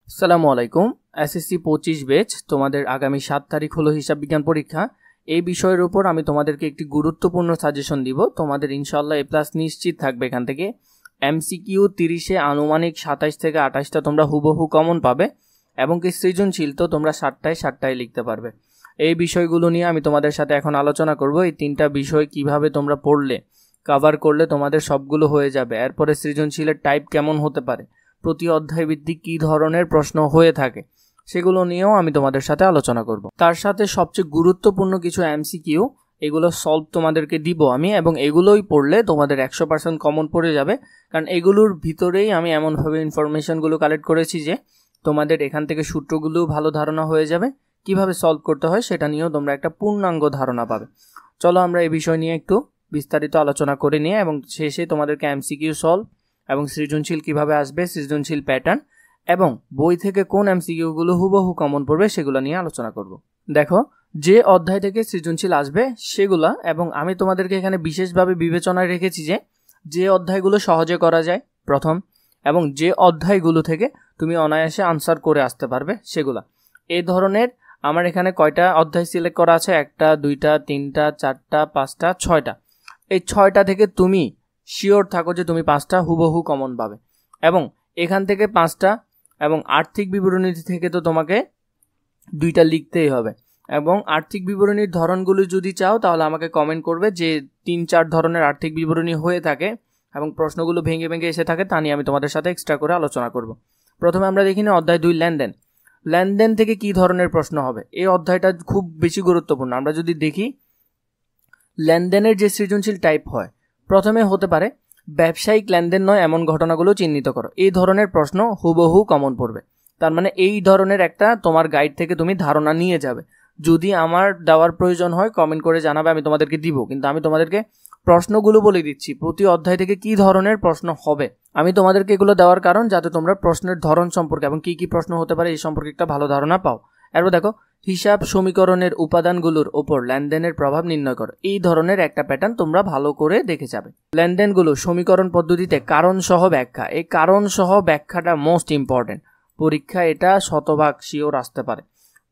আসসালামু আলাইকুম। SSC 25 batch তোমাদের আগামী 7 তারিখ হলো হিসাব বিজ্ঞান পরীক্ষা। এই বিষয়ের উপর আমি তোমাদেরকে একটি গুরুত্বপূর্ণ সাজেশন দিব। তোমাদের ইনশাআল্লাহ এ প্লাস নিশ্চিত থাকবে এখান থেকে। এমসিকিউ 30-এ আনুমানিক 27 থেকে 28টা তোমরা হুবহু কমন পাবে এবং কি সৃজনশীল তো তোমরা 7টায় লিখতে পারবে। এই বিষয়গুলো নিয়ে আমি তোমাদের সাথে এখন আলোচনা করব। এই তিনটা বিষয় কিভাবে তোমরা পড়লে কভার করলে তোমাদের সবগুলো হয়ে যাবে। এরপরে সৃজনশীলের টাইপ কেমন হতে পারে, প্রতি অধ্যায় ভিত্তিক কী ধরনের প্রশ্ন হয়ে থাকে, সেগুলো নিয়েও আমি তোমাদের সাথে আলোচনা করব। তার সাথে সবচেয়ে গুরুত্বপূর্ণ কিছু এমসিকিউ এগুলো সলভ তোমাদেরকে দিব আমি, এবং এগুলোই পড়লে তোমাদের 100% কমন পড়ে যাবে। কারণ এগুলোর ভিতরেই আমি এমনভাবে ইনফরমেশনগুলো কালেক্ট করেছি যে তোমাদের এখান থেকে সূত্রগুলো ভালো ধারণা হয়ে যাবে, কিভাবে সলভ করতে হয় সেটা নিয়েও তোমরা একটা পূর্ণাঙ্গ ধারণা পাবে। চলো আমরা এই বিষয় নিয়ে একটু বিস্তারিত আলোচনা করে নিয়ে এবং শেষে তোমাদেরকে এমসিকিউ সলভ এবং সৃজনশীল কিভাবে আসবে, সৃজনশীল প্যাটার্ন এবং বই থেকে কোন এমসিকিউগুলো হুবহু কমন পড়বে সেগুলো নিয়ে আলোচনা করব। দেখো, যে অধ্যায় থেকে সৃজনশীল আসবে সেগুলা, এবং আমি তোমাদেরকে এখানে বিশেষভাবে বিবেচনায় রেখেছি যে অধ্যায়গুলো সহজে করা যায় প্রথম, এবং যে অধ্যায়গুলো থেকে তুমি অনায়াসে আনসার করে আসতে পারবে সেগুলা। এই ধরনের আমার এখানে কয়টা অধ্যায় সিলেক্ট করা আছে? 1টা 2টা 3টা 4টা 5টা 6টা। এই 6টা থেকে তুমি শিওর থাকো যে তুমি 5টা হুবহু কমন পাবে, এবং এখান থেকে 5টা, এবং আর্থিক বিবরণী থেকে তো তোমাকে 2টা লিখতেই হবে। এবং আর্থিক বিবরণীর ধরনগুলো যদি চাও তাহলে আমাকে কমেন্ট করবে যে 3-4 ধরনের আর্থিক বিবরণী হয়ে থাকে এবং প্রশ্নগুলো ভেঙে ভেঙে এসে থাকে, তা নিয়ে আমি তোমাদের সাথে এক্সট্রা করে আলোচনা করব। প্রথমে আমরা দেখি না অধ্যায় 2 লেনদেন। লেনদেন থেকে কি ধরনের প্রশ্ন হবে? এই অধ্যায়টা খুব বেশি গুরুত্বপূর্ণ। আমরা যদি দেখি লেনদেনের যে সৃজনশীল টাইপ হয়, প্রথমে হতে পারে ব্যবসায়িক লেনদেন নয় এমন ঘটনাগুলো চিহ্নিত করো। এই ধরনের প্রশ্ন হুবহু কমন পড়বে। তার মানে এই ধরনের একটা তোমার গাইড থেকে তুমি ধারণা নিয়ে যাবে। যদি আমার দেওয়ার প্রয়োজন হয় কমেন্ট করে জানাবে, আমি তোমাদেরকে দিব, কিন্তু আমি তোমাদেরকে প্রশ্নগুলো বলে দিচ্ছি প্রতি অধ্যায় থেকে কি ধরনের প্রশ্ন হবে। আমি তোমাদেরকে এগুলো দেওয়ার কারণ যাতে তোমরা প্রশ্নের ধরন সম্পর্কে এবং কি প্রশ্ন হতে পারে এই সম্পর্কে একটা ভালো ধারণা পাও। এরপর দেখো, হিসাব সমীকরণের উপাদানগুলোর ওপর লেনদেনের প্রভাব নির্ণয় করো। এই ধরনের একটা প্যাটার্ন তোমরা ভালো করে দেখে যাবে। লেনদেনগুলো সমীকরণ পদ্ধতিতে কারণ সহ ব্যাখ্যা। এই কারণ সহ ব্যাখ্যাটা মোস্ট ইম্পর্টেন্ট। পরীক্ষা এটা শতভাগ শিওর আসতে পারে।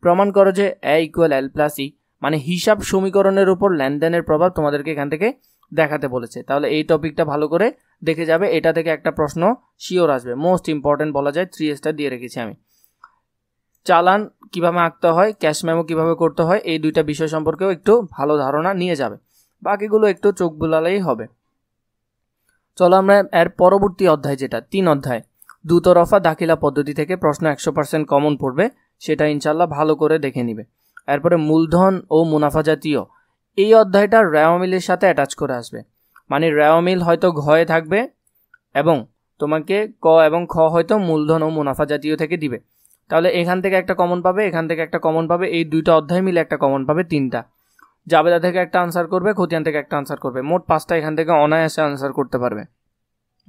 প্রমাণ করো যে A = L+E, মানে হিসাব সমীকরণের উপর লেনদেনের প্রভাব তোমাদেরকে এখান থেকে দেখাতে বলেছে। তাহলে এই টপিকটা ভালো করে দেখে যাবে। এটা থেকে একটা প্রশ্ন শিওর আসবে, মোস্ট ইম্পর্টেন্ট বলা যায়। 3 স্টার দিয়ে রেখেছি আমি। চালান কিভাবে আঁকতে হয়, ক্যাশ মেমো কিভাবে করতে হয়, এই 2টা বিষয় সম্পর্কেও একটু ভালো ধারণা নিয়ে যাবে। বাকিগুলো একটু চোখ বুলালেই হবে। চলো আমরা এর পরবর্তী অধ্যায়, যেটা 3 অধ্যায়, দুতরফা দাখিলা পদ্ধতি থেকে প্রশ্ন 100% কমন পড়বে, সেটা ইনশাল্লাহ ভালো করে দেখে নিবে। এরপরে মূলধন ও মুনাফা জাতীয়, এই অধ্যায়টা রেওয়া মিলের সাথে অ্যাটাচ করে আসবে। মানে রেওয়া মিল হয়তো ঘয়ে থাকবে এবং তোমাকে ক এবং খ হয়তো মূলধন ও মুনাফা জাতীয় থেকে দিবে। তাহলে এখান থেকে একটা কমন পাবে, এখান থেকে একটা কমন পাবে, এই 2টা অধ্যায় মিলে একটা কমন পাবে 3টা। জাবেদা থেকে একটা আনসার করবে, খতিয়ান থেকে একটা আনসার করবে, মোট 5টা এখান থেকে অনায়াসে আনসার করতে পারবে।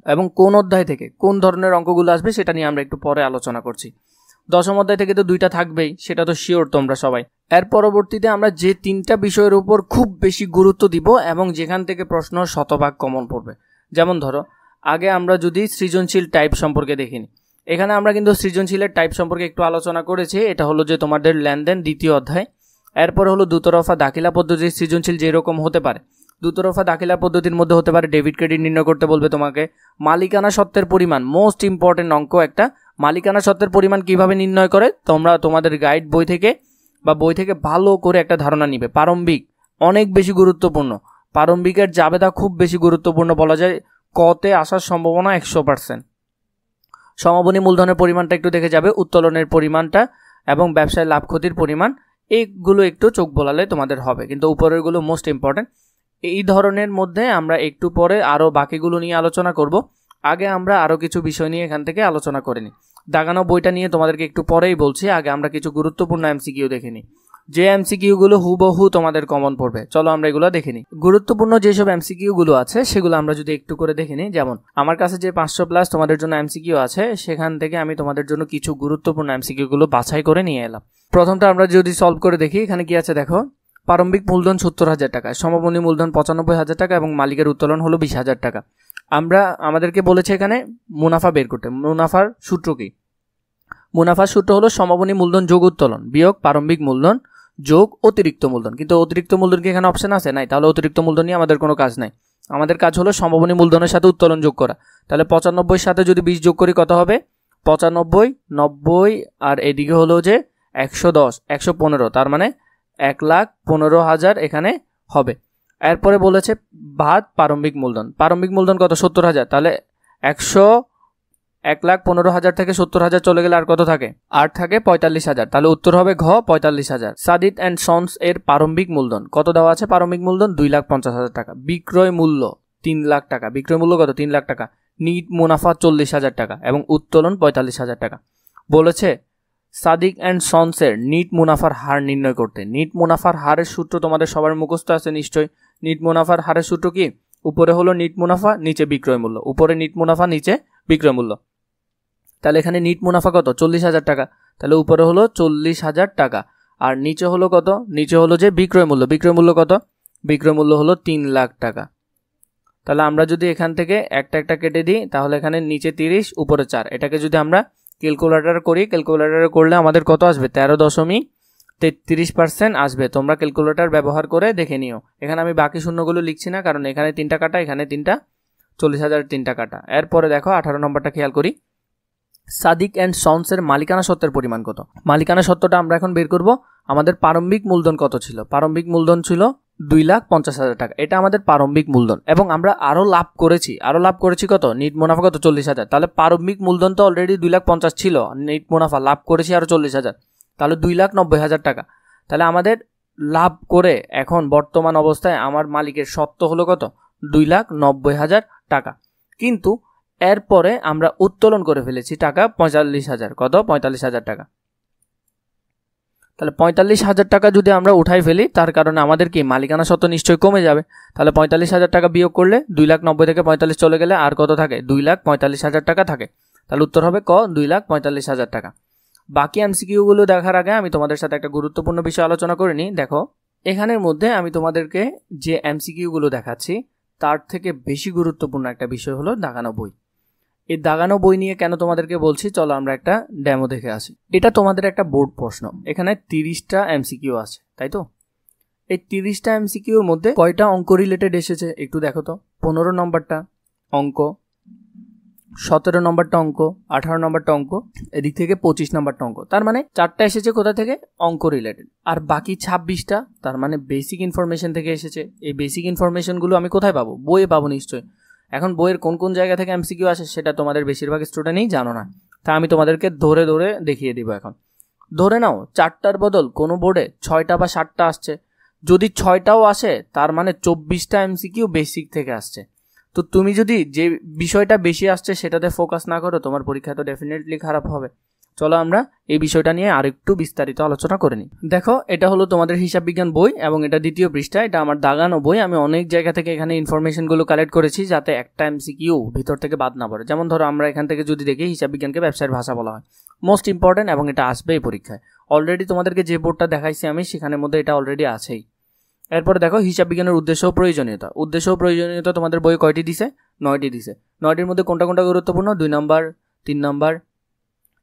এবং কোন অধ্যায় থেকে কোন ধরনের অঙ্কগুলো আসবে সেটা নিয়ে আমরা একটু পরে আলোচনা করছি। 10ম অধ্যায় থেকে তো 2টা থাকবেই, সেটা তো শিওর তোমরা সবাই। এর পরবর্তীতে আমরা যে 3টা বিষয়ের উপর খুব বেশি গুরুত্ব দিব এবং যেখান থেকে প্রশ্ন শতভাগ কমন পড়বে, যেমন ধরো আগে আমরা যদি সৃজনশীল টাইপ সম্পর্কে দেখিনি, এখানে আমরা কিন্তু সৃজনশীলের টাইপ সম্পর্কে একটু আলোচনা করেছি। এটা হলো যে তোমাদের লেনদেন 2য় অধ্যায়। এরপর হলো দুতরফা দাখিলা পদ্ধতির সৃজনশীল যেরকম হতে পারে। দুতরফা দাখিলা পদ্ধতির মধ্যে হতে পারে ডেবিট ক্রেডিট নির্ণয় করতে বলবে তোমাকে। মালিকানা সত্ত্বের পরিমাণ, মোস্ট ইম্পর্টেন্ট অঙ্ক একটা। মালিকানা সত্ত্বের পরিমাণ কিভাবে নির্ণয় করে তোমরা তোমাদের গাইড বই থেকে বা বই থেকে ভালো করে একটা ধারণা নিবে। প্রারম্ভিক অনেক বেশি গুরুত্বপূর্ণ। প্রারম্ভিকের জাবেদা খুব বেশি গুরুত্বপূর্ণ বলা যায়, কতে আসার সম্ভাবনা 100%। সমাপনী মূলধনের পরিমাণটা একটু দেখে যাবে, উত্তোলনের পরিমাণটা এবং ব্যবসায় লাভ ক্ষতির পরিমাণ, এইগুলো একটু চোখ বোলালে তোমাদের হবে, কিন্তু উপরেরগুলো মোস্ট ইম্পর্টেন্ট। এই ধরনের মধ্যে আমরা একটু পরে আরও বাকিগুলো নিয়ে আলোচনা করব। আগে আমরা আরও কিছু বিষয় নিয়ে এখান থেকে আলোচনা করে নিই। দাগানো বইটা নিয়ে তোমাদেরকে একটু পরেই বলছি, আগে আমরা কিছু গুরুত্বপূর্ণ এমসিকিউ দেখে নিই, যে এমসিকিউগুলো হুবহু তোমাদের কমন পড়বে। চলো আমরা এগুলো দেখে নিই। গুরুত্বপূর্ণ যেসব এমসিকিউগুলো আছে সেগুলো আমরা যদি একটু করে দেখে নিই। যেমন আমার কাছে যে 500+ তোমাদের জন্য এমসিকিউ আছে, সেখান থেকে আমি তোমাদের জন্য কিছু গুরুত্বপূর্ণ এমসিকিউগুলো বাছাই করে নিয়ে এলাম। প্রথমটা আমরা যদি সলভ করে দেখি, এখানে কি আছে দেখো। প্রারম্ভিক মূলধন 70,000 টাকা, সমাপনী মূলধন 95,000 টাকা এবং মালিকের উত্তোলন হলো 20,000 টাকা। আমাদেরকে বলেছে এখানে মুনাফা বের করতে। মুনাফার সূত্র কি? মুনাফার সূত্র হলো সমাপনী মূলধন যোগ উত্তোলন বিয়োগ প্রারম্ভিক মূলধন যোগ অতিরিক্ত মূলধন। কিন্তু অতিরিক্ত মূলধন কি এখানে অপশন আছে? নাই। তাহলে অতিরিক্ত মূলধন নিয়ে আমাদের কোনো কাজ নাই। আমাদের কাজ হলো সমাপনী মূলধনের সাথে উত্তোলন যোগ করা। তাহলে 95 সাথে যদি 20 যোগ করি কত হবে? 95, 90 আর এদিকে হলো যে 110, 115, তার মানে 1,15,000 এখানে হবে। এরপরে বলেছে ভাত প্রারম্ভিক মূলধন। প্রারম্ভিক মূলধন কত? 70,000। তাহলে 1,15,000 থেকে 70,000 চলে গেলে আর কত থাকে? আর থাকে 45,000। তাহলে উত্তর হবে ঘ, 45,000। সাদিত অ্যান্ড সন্স এর প্রারম্ভিক মূলধন কত দেওয়া আছে? প্রারম্ভিক মূলধন 2,50,000 টাকা। বিক্রয় মূল্য 3 লাখ টাকা। বিক্রয় মূল্য কত? 3 লাখ টাকা। নিট মুনাফা 40,000 টাকা এবং উত্তোলন 45,000 টাকা। বলেছে সাদিক অ্যান্ড সন্সের নিট মুনাফার হার নির্ণয় করতে। নিট মুনাফার হারের সূত্র তোমাদের সবার মুখস্থ আছে নিশ্চয়ই। নিট মুনাফার হারের সূত্র কি? উপরে হলো নিট মুনাফা, নিচে বিক্রয় মূল্য। উপরে নিট মুনাফা, নিচে বিক্রয় মূল্য। তাহলে এখানে নিট মুনাফা কত? 40,000 টাকা। তাহলে উপরে হলো 40,000 টাকা আর নিচে হলো কত? নিচে হলো যে বিক্রয় মূল্য। বিক্রয় মূল্য কত? বিক্রয় মূল্য হলো 3 লাখ টাকা। তাহলে আমরা যদি এখান থেকে একটা একটা কেটে দিই তাহলে এখানে নিচে 30, উপরে 4। এটাকে যদি আমরা ক্যালকুলেটর করি, ক্যালকুলেটর করলে আমাদের কত আসবে? 13.33% আসবে। তোমরা ক্যালকুলেটর ব্যবহার করে দেখে নিও। এখানে আমি বাকি শূন্যগুলো লিখছি না, কারণ এখানে 3টা কাটা, এখানে 3টা, 40,000 3টা কাটা। এরপরে দেখো 18 নম্বরটা খেয়াল করি। সাদিক অ্যান্ড সন্সের মালিকানা সত্ত্বের পরিমাণ কত? মালিকানা সত্ত্বটা আমরা এখন বের করব। আমাদের প্রারম্ভিক মূলধন কত ছিল? প্রারম্ভিক মূলধন ছিল 2,50,000 টাকা। এটা আমাদের প্রারম্ভিক মূলধন এবং আমরা আরও লাভ করেছি কত? নিট মুনাফা কত? 40,000। তাহলে প্রারম্ভিক মূলধন তো অলরেডি 2,50,000 ছিল, নিট মুনাফা লাভ করেছি আরও 40,000, তাহলে 2,90,000 টাকা। তাহলে আমাদের লাভ করে এখন বর্তমান অবস্থায় আমার মালিকের সত্ত্ব হলো কত? 2,90,000 টাকা। কিন্তু এরপরে আমরা উত্তোলন করে ফেলেছি টাকা 45,000। কত? 45,000 টাকা। তাহলে 45,000 টাকা যদি আমরা উঠাই ফেলি, তার কারণে আমাদের কি মালিকানা সত্ত্ব নিশ্চয়ই কমে যাবে। তাহলে 45,000 টাকা বিয়োগ করলে 2,90,000 থেকে 45 চলে গেলে আর কত থাকে? 2,45,000 টাকা থাকে। তাহলে উত্তর হবে ক, 2,45,000 টাকা। বাকি এমসিকিউগুলো দেখার আগে আমি তোমাদের সাথে একটা গুরুত্বপূর্ণ বিষয় আলোচনা করে নিই। দেখো এখানের মধ্যে আমি তোমাদেরকে যে এমসিকিউগুলো দেখাচ্ছি তার থেকে বেশি গুরুত্বপূর্ণ একটা বিষয় হলো দাগানো বই। এই দাগানো বই নিয়ে কেন তোমাদেরকে বলছি, চলো আমরা একটা ডেমো দেখে আসি। এটা তোমাদের একটা বোর্ড প্রশ্ন। এখানে 30টা এমসিকিউ আছে, তাই তো? এই 30টা এমসিকিউর মধ্যে কয়টা অঙ্ক রিলেটেড এসেছে একটু দেখো তো। 15 নম্বরটা অঙ্ক, 17 নম্বরটা অঙ্ক, 18 নম্বরটা অঙ্ক, এদিক থেকে 25 নম্বরটা অঙ্ক। তার মানে 4টা এসেছে কোথা থেকে? অঙ্ক রিলেটেড। আর বাকি 26টা তার মানে বেসিক ইনফরমেশন থেকে এসেছে। এই বেসিক ইনফরমেশনগুলো আমি কোথায় পাবো? বইয়ে পাবো নিশ্চয়ই। এখন বইয়ের কোন কোন জায়গা থেকে এমসিকিউ আসে সেটা তোমাদের বেশিরভাগ স্টুডেন্টই জানো না, তা আমি তোমাদেরকে ধরে ধরে দেখিয়ে দিব। এখন ধরে নাও 4টার বদল কোনো বোর্ডে 6টা বা 7টা আসছে। যদি 6টাও আসে তার মানে 24টা এমসিকিউ বেসিক থেকে আসছে। তো তুমি যদি যে বিষয়টা বেশি আসছে সেটাতে ফোকাস না করো, তোমার পরীক্ষা তো ডেফিনেটলি খারাপ হবে। চলো আমরা এই বিষয়টা নিয়ে আরেকটু বিস্তারিত আলোচনা করে নিই। দেখো এটা হলো তোমাদের হিসাব বিজ্ঞান বই এবং এটা 2য় পৃষ্ঠা। এটা আমার দাগানো বই। আমি অনেক জায়গা থেকে এখানে ইনফরমেশনগুলো কালেক্ট করেছি যাতে একটা এমসিকিউ ভিতর থেকে বাদ না পড়ে। যেমন ধরো আমরা এখান থেকে যদি দেখি হিসাব বিজ্ঞানকে ব্যবসায়ের ভাষা বলা হয়, মোস্ট ইম্পর্টেন্ট, এবং এটা আসবে এই পরীক্ষায়। অলরেডি তোমাদেরকে যে বোর্ডটা দেখাইছি আমি সেখানের মধ্যে এটা অলরেডি আছেই। এরপরে দেখো হিসাব বিজ্ঞানের উদ্দেশ্য ও প্রয়োজনীয়তা। উদ্দেশ্য ও প্রয়োজনীয়তা তোমাদের বই কয়টি দিছে? 9টি দিছে। 9টির মধ্যে কোনটা কোনটা গুরুত্বপূর্ণ? 2 নম্বর, 3 নম্বর,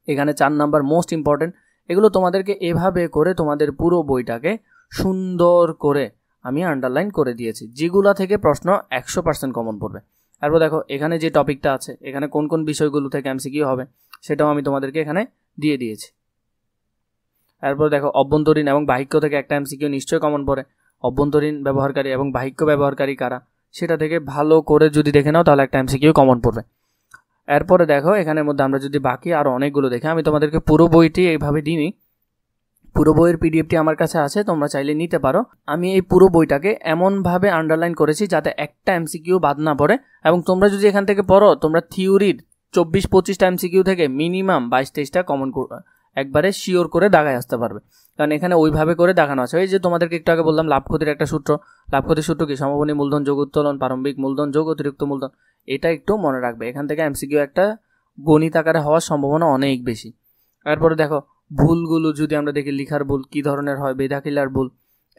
এখানে 4 নম্বর মোস্ট ইম্পর্টেন্ট। এগুলো তোমাদেরকে এভাবে করে তোমাদের পুরো বইটাকে সুন্দর করে আমি আন্ডারলাইন করে দিয়েছি, যেগুলা থেকে প্রশ্ন 100% কমন পড়বে। তারপর দেখো এখানে যে টপিকটা আছে, এখানে কোন কোন বিষয়গুলো থেকে এমসিকিউ হবে সেটাও আমি তোমাদেরকে এখানে দিয়ে দিয়েছি। তারপর দেখো অভ্যন্তরীণ এবং বাহিক্য থেকে একটা এমসিকিউ নিশ্চয়ই কমন পড়ে। অভ্যন্তরীণ ব্যবহারকারী এবং বাহিক্য ব্যবহারকারী কারা সেটা থেকে ভালো করে যদি দেখে নাও তাহলে একটা এমসিকিউ কমন পড়বে। এরপরে দেখো এখানের মধ্যে আমরা যদি বাকি আরও অনেকগুলো দেখি, আমি তোমাদেরকে পুরো বইটি এইভাবে দিইনি, পুরো বইয়ের পিডিএফটি আমার কাছে আছে, তোমরা চাইলে নিতে পারো। আমি এই পুরো বইটাকে এমনভাবে আন্ডারলাইন করেছি যাতে একটা এমসিকিউ বাদ না পড়ে। এবং তোমরা যদি এখান থেকে পড়ো, তোমরা থিওরির 24-25টা এমসিকিউ থেকে মিনিমাম 22-23টা কমন একবারে শিওর করে দাগায় আসতে পারবে, কারণ এখানে ওইভাবে করে দেখানো আছে। এই যে তোমাদেরকে একটু আগে বললাম লাভ ক্ষতির একটা সূত্র, লাভ ক্ষতির সূত্র কি? সমাপনী মূলধন যোগ উত্তোলন প্রারম্ভিক মূলধন যোগ অতিরিক্ত মূলধন। এটা একটু মনে রাখবে, এখান থেকে এমসিকিউ একটা গণিত আকারে হওয়ার সম্ভাবনা অনেক বেশি। এরপরে দেখো ভুলগুলো যদি আমরা দেখি, লিখার ভুল কী ধরনের হয়, বেদাখিলার ভুল,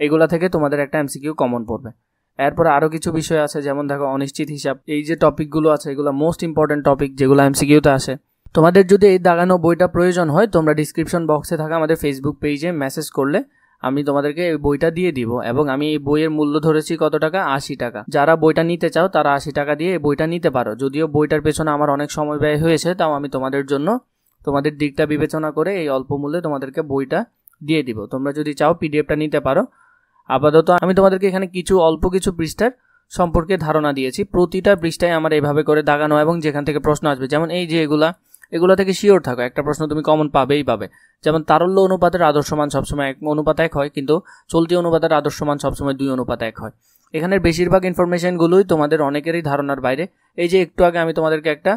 এগুলা থেকে তোমাদের একটা এমসিকিউ কমন পড়বে। এরপরে আরও কিছু বিষয় আছে, যেমন দেখো অনিশ্চিত হিসাব। এই যে টপিকগুলো আছে এগুলো মোস্ট ইম্পর্টেন্ট টপিক যেগুলো এমসিকিউতে আসে। তোমাদের যদি এই দাগানো বইটা প্রয়োজন হয় তোমরা ডিসক্রিপশন বক্সে থাকা আমাদের ফেসবুক পেজে মেসেজ করলে আমি তোমাদেরকে এই বইটা দিয়ে দিব। এবং আমি এই বইয়ের মূল্য ধরেছি কত টাকা, 80 টাকা। যারা বইটা নিতে চাও তারা 80 টাকা দিয়ে এই বইটা নিতে পারো। যদিও বইটার পেছনে আমার অনেক সময় ব্যয় হয়েছে, তাও আমি তোমাদের জন্য তোমাদের দিকটা বিবেচনা করে এই অল্প মূল্যে তোমাদেরকে বইটা দিয়ে দিব। তোমরা যদি চাও পিডিএফটা নিতে পারো। আপাতত আমি তোমাদেরকে এখানে অল্প কিছু পৃষ্ঠার সম্পর্কে ধারণা দিয়েছি। প্রতিটা পৃষ্ঠায় আমার এভাবে করে দাগানো এবং যেখান থেকে প্রশ্ন আসবে, যেমন এই যে এগুলো থেকে শিওর থাকো একটা প্রশ্ন তুমি কমন পাবেই পাবে। যেমন তারল্য অনুপাতের আদর্শমান সবসময় 1:1 হয়, কিন্তু চলতি অনুপাতের আদর্শমান সবসময় 2:1 হয়। এখানের বেশিরভাগ ইনফরমেশনগুলোই তোমাদের অনেকেরই ধারণার বাইরে। এই যে একটু আগে আমি তোমাদেরকে একটা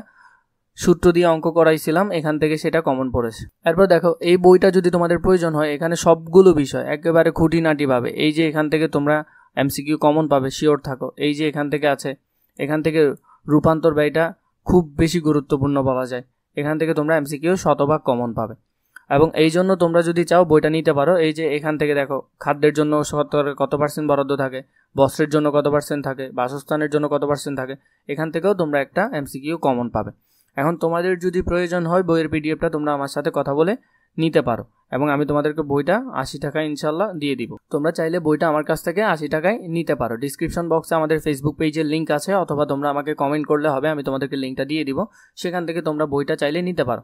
সূত্র দিয়ে অঙ্ক করাইছিলাম, এখান থেকে সেটা কমন পড়েছে। এরপর দেখো এই বইটা যদি তোমাদের প্রয়োজন হয়, এখানে সবগুলো বিষয় একেবারে খুঁটিনাটি পাবে। এই যে এখান থেকে তোমরা এমসিকিউ কমন পাবে, শিওর থাকো। এই যে এখান থেকে আছে, এখান থেকে রূপান্তর ব্যয়টা খুব বেশি গুরুত্বপূর্ণ বলা যায়। এখান থেকে তোমরা এমসিকিউ শতভাগ কমন পাবে। এবং এই জন্য তোমরা যদি চাও বইটা নিতে পারো। এই যে এখান থেকে দেখো খাদ্যের জন্য কত % বরাদ্দ থাকে, বস্ত্রের জন্য কত % থাকে, বাসস্থানের জন্য কত % থাকে, এখান থেকেও তোমরা একটা এমসিকিউ কমন পাবে। এখন তোমাদের যদি প্রয়োজন হয় বইয়ের পিডিএফটা তোমরা আমার সাথে কথা বলে নিতে পারো এবং আমি তোমাদেরকে বইটা 80 টাকায় ইনশাল্লাহ দিয়ে দিব। তোমরা চাইলে বইটা আমার কাছ থেকে 80 টাকায় নিতে পারো। ডিসক্রিপশন বক্সে আমাদের ফেসবুক পেজের লিঙ্ক আছে, অথবা তোমরা আমাকে কমেন্ট করলে হবে, আমি তোমাদেরকে লিঙ্কটা দিয়ে দিব। সেখান থেকে তোমরা বইটা চাইলে নিতে পারো।